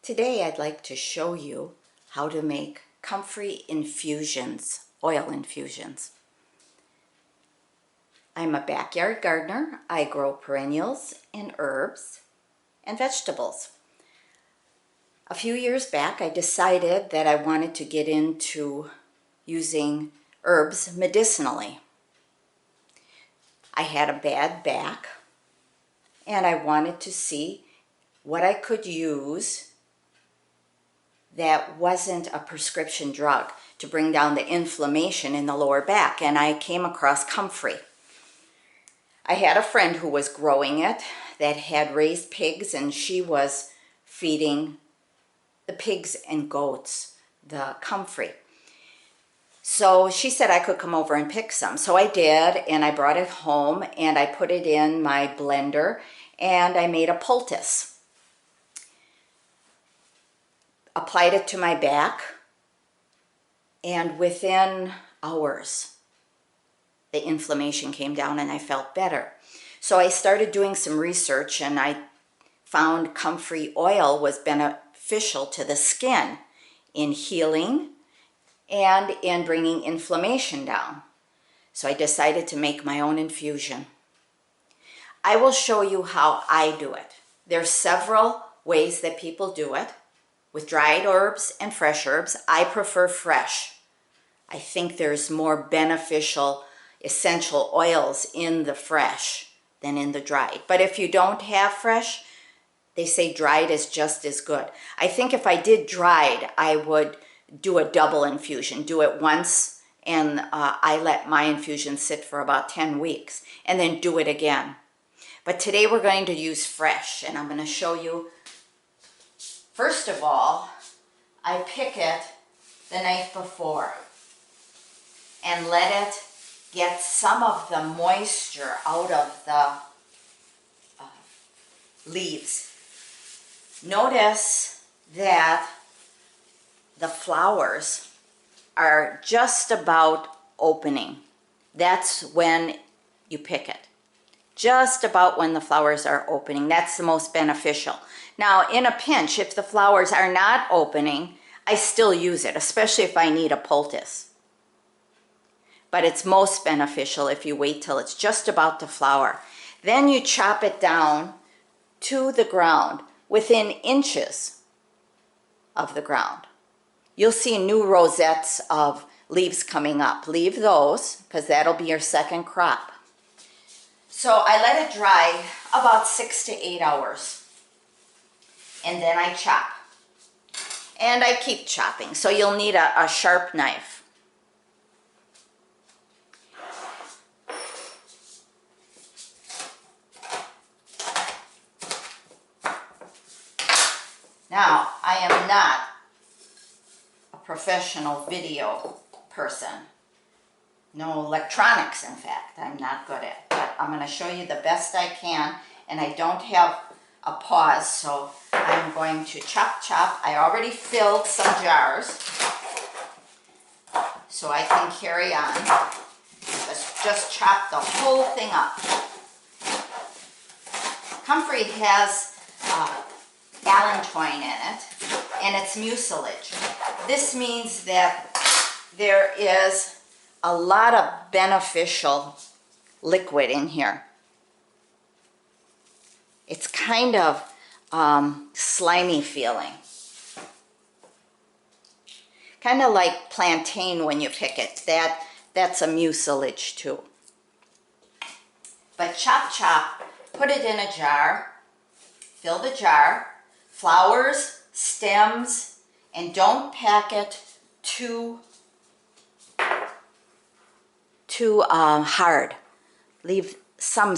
Today I'd like to show you how to make Comfrey infusions, oil infusions. I'm a backyard gardener. I grow perennials and herbs and vegetables. A few years back I decided that I wanted to get into using herbs medicinally. I had a bad back and I wanted to see what I could use that wasn't a prescription drug to bring down the inflammation in the lower back, and I came across Comfrey. I had a friend who was growing it that had raised pigs, and she was feeding the pigs and goats the Comfrey. So she said I could come over and pick some. So I did, and I brought it home and I put it in my blender and I made a poultice. Applied it to my back, and within hours the inflammation came down and I felt better. So I started doing some research and I found Comfrey oil was beneficial to the skin in healing and in bringing inflammation down. So I decided to make my own infusion. I will show you how I do it. There's several ways that people do it. With dried herbs and fresh herbs, I prefer fresh. I think there's more beneficial essential oils in the fresh than in the dried. But if you don't have fresh, they say dried is just as good. I think if I did dried, I would do a double infusion. Do it once, and I let my infusion sit for about 10 weeks, and then do it again. But today we're going to use fresh, and I'm going to show you. First of all, I pick it the night before and let it get some of the moisture out of the leaves. Notice that the flowers are just about opening. That's when you pick it. Just about when the flowers are opening. That's the most beneficial. Now, in a pinch, if the flowers are not opening, I still use it, especially if I need a poultice. But it's most beneficial if you wait till it's just about to flower. Then you chop it down to the ground, within inches of the ground. You'll see new rosettes of leaves coming up. Leave those, because that'll be your second crop. So I let it dry about 6 to 8 hours. And then I chop. And I keep chopping, so you'll need a sharp knife. Now, I am not a professional video person. No electronics, in fact, I'm not good at. But I'm going to show you the best I can, and I don't have a pause, so I'm going to chop. I already filled some jars, so I can carry on. Just chop the whole thing up. Comfrey has allantoin in it, and it's mucilage. This means that there is a lot of beneficial liquid in here. It's kind of slimy feeling. Kind of like plantain when you pick it. That's a mucilage too. But chop, put it in a jar, fill the jar, flowers, stems, and don't pack it too hard. Leave some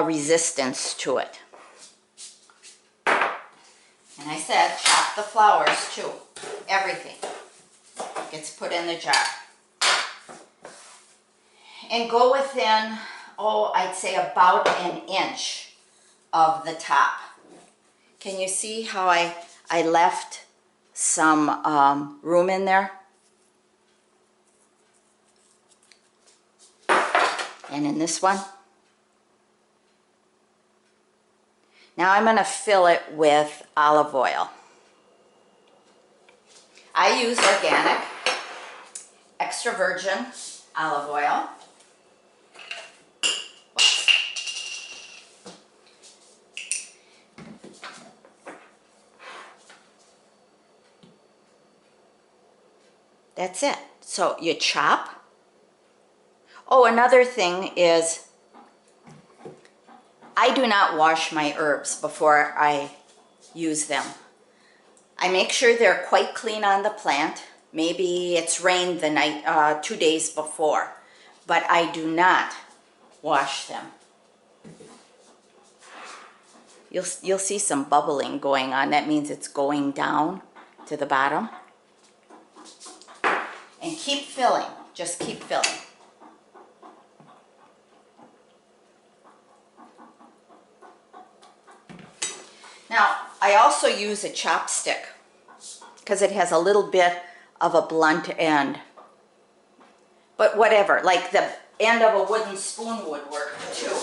resistance to it. And I said chop the flowers too. Everything gets put in the jar. And go within, I'd say about an inch of the top. Can you see how I left some room in there? And in this one. Now I'm going to fill it with olive oil. I use organic, extra virgin olive oil. That's it. So you chop. Oh, another thing is I do not wash my herbs before I use them. I make sure they're quite clean on the plant. Maybe it's rained the night, 2 days before, but I do not wash them. You'll see some bubbling going on. That means it's going down to the bottom. And keep filling, just keep filling. Now, I also use a chopstick because it has a little bit of a blunt end. But whatever, like the end of a wooden spoon would work too.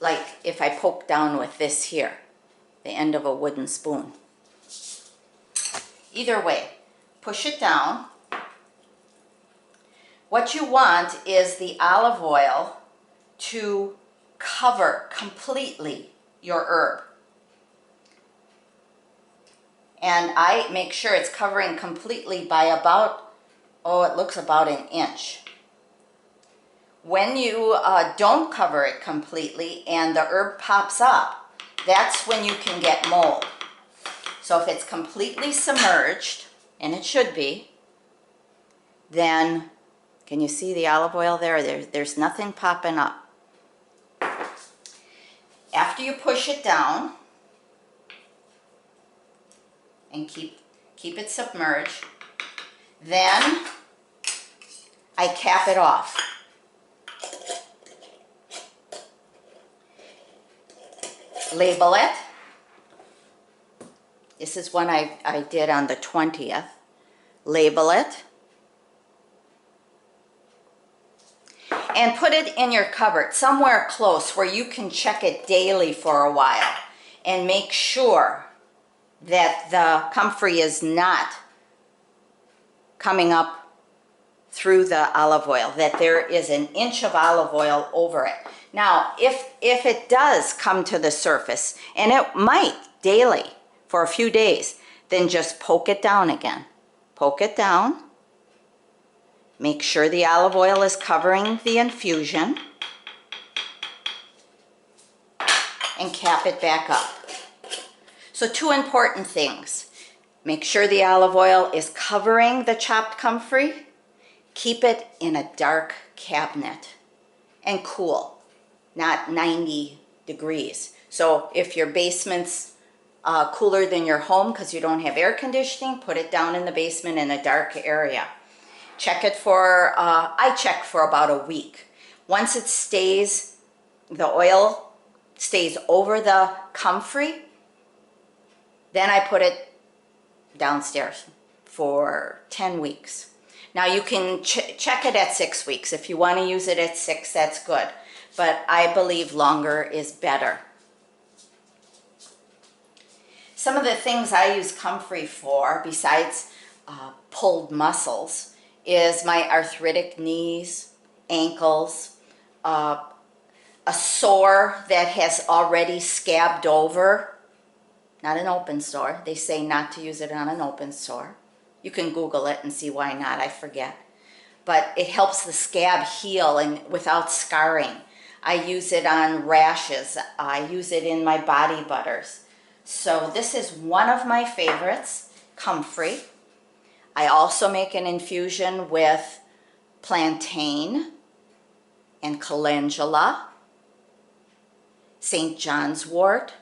Like if I poke down with this here, the end of a wooden spoon. Either way, push it down. What you want is the olive oil to cover completely your herb. And I make sure it's covering completely by about, oh, it looks about an inch. When you don't cover it completely and the herb pops up, that's when you can get mold. So if it's completely submerged, and it should be, then, can you see the olive oil there? There's nothing popping up. After you push it down, and keep it submerged, then I cap it off. Label it. This is one I did on the 20th. Label it. And put it in your cupboard, somewhere close where you can check it daily for a while and make sure that the comfrey is not coming up through the olive oil, that there is an inch of olive oil over it. Now, if it does come to the surface, and it might daily for a few days, then just poke it down again. Poke it down. Make sure the olive oil is covering the infusion, and cap it back up. So 2 important things. Make sure the olive oil is covering the chopped comfrey. Keep it in a dark cabinet and cool, not 90 degrees. So if your basement's cooler than your home because you don't have air conditioning, put it down in the basement in a dark area. Check it for, I check for about a week. Once it stays, the oil stays over the comfrey, then I put it downstairs for 10 weeks. Now you can check it at 6 weeks. If you want to use it at 6, that's good. But I believe longer is better. Some of the things I use comfrey for, besides pulled muscles, is my arthritic knees, ankles, a sore that has already scabbed over. Not an open sore. They say not to use it on an open sore. You can Google it and see why not, I forget. But it helps the scab heal and without scarring. I use it on rashes. I use it in my body butters. So this is one of my favorites, Comfrey. I also make an infusion with plantain and calendula, St. John's wort,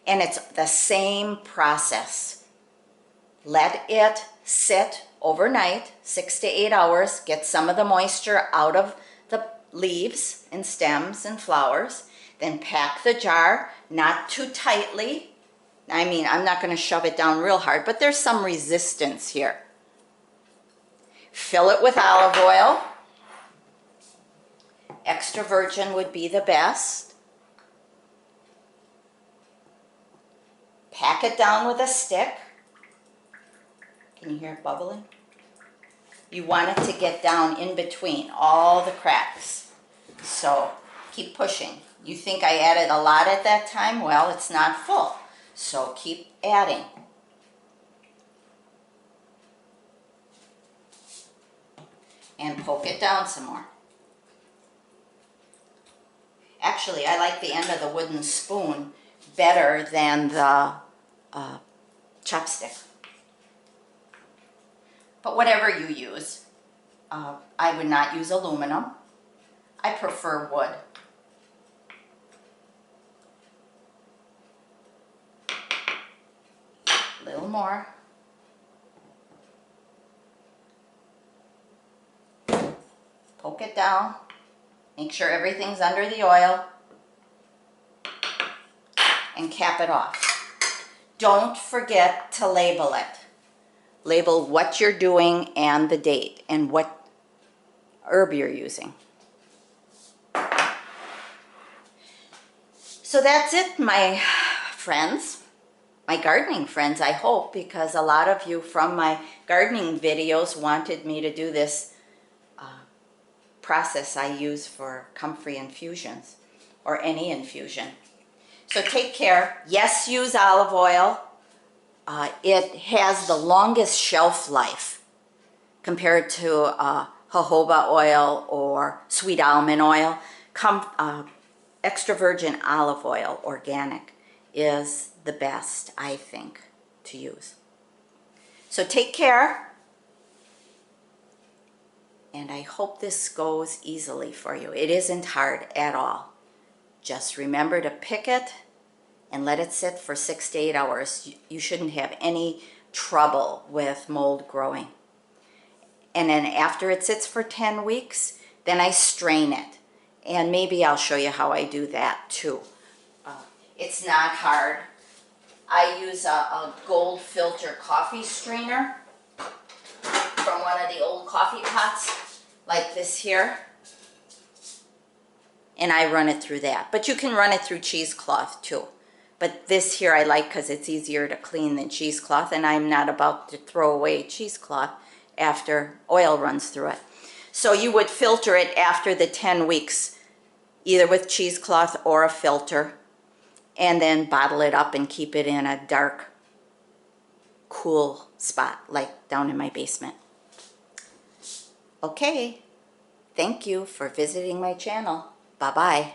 and it's the same process. Let it sit overnight, 6 to 8 hours, get some of the moisture out of the leaves and stems and flowers, then pack the jar, not too tightly. I mean, I'm not going to shove it down real hard, but there's some resistance here. Fill it with olive oil. Extra virgin would be the best. Pack it down with a stick. Can you hear it bubbling? You want it to get down in between all the cracks. So keep pushing. You think I added a lot at that time? Well, it's not full. So keep adding. And poke it down some more. Actually, I like the end of the wooden spoon better than the chopstick. But whatever you use, I would not use aluminum. I prefer wood. A little more. Poke it down. Make sure everything's under the oil. And cap it off. Don't forget to label it. Label what you're doing and the date and what herb you're using. So that's it, my friends, my gardening friends, I hope, because a lot of you from my gardening videos wanted me to do this process I use for Comfrey infusions or any infusion. So take care. Yes, use olive oil. It has the longest shelf life compared to jojoba oil or sweet almond oil. Extra virgin olive oil, organic, is the best, I think, to use. So take care. And I hope this goes easily for you. It isn't hard at all. Just remember to pick it and let it sit for 6 to 8 hours. You shouldn't have any trouble with mold growing. And then after it sits for 10 weeks, then I strain it. And maybe I'll show you how I do that too. It's not hard. I use a gold filter coffee strainer from one of the old coffee pots, like this here. And I run it through that. But you can run it through cheesecloth too. But this here I like because it's easier to clean than cheesecloth, and I'm not about to throw away cheesecloth after oil runs through it. So you would filter it after the 10 weeks, either with cheesecloth or a filter, and then bottle it up and keep it in a dark, cool spot, like down in my basement. Okay, thank you for visiting my channel. Bye-bye.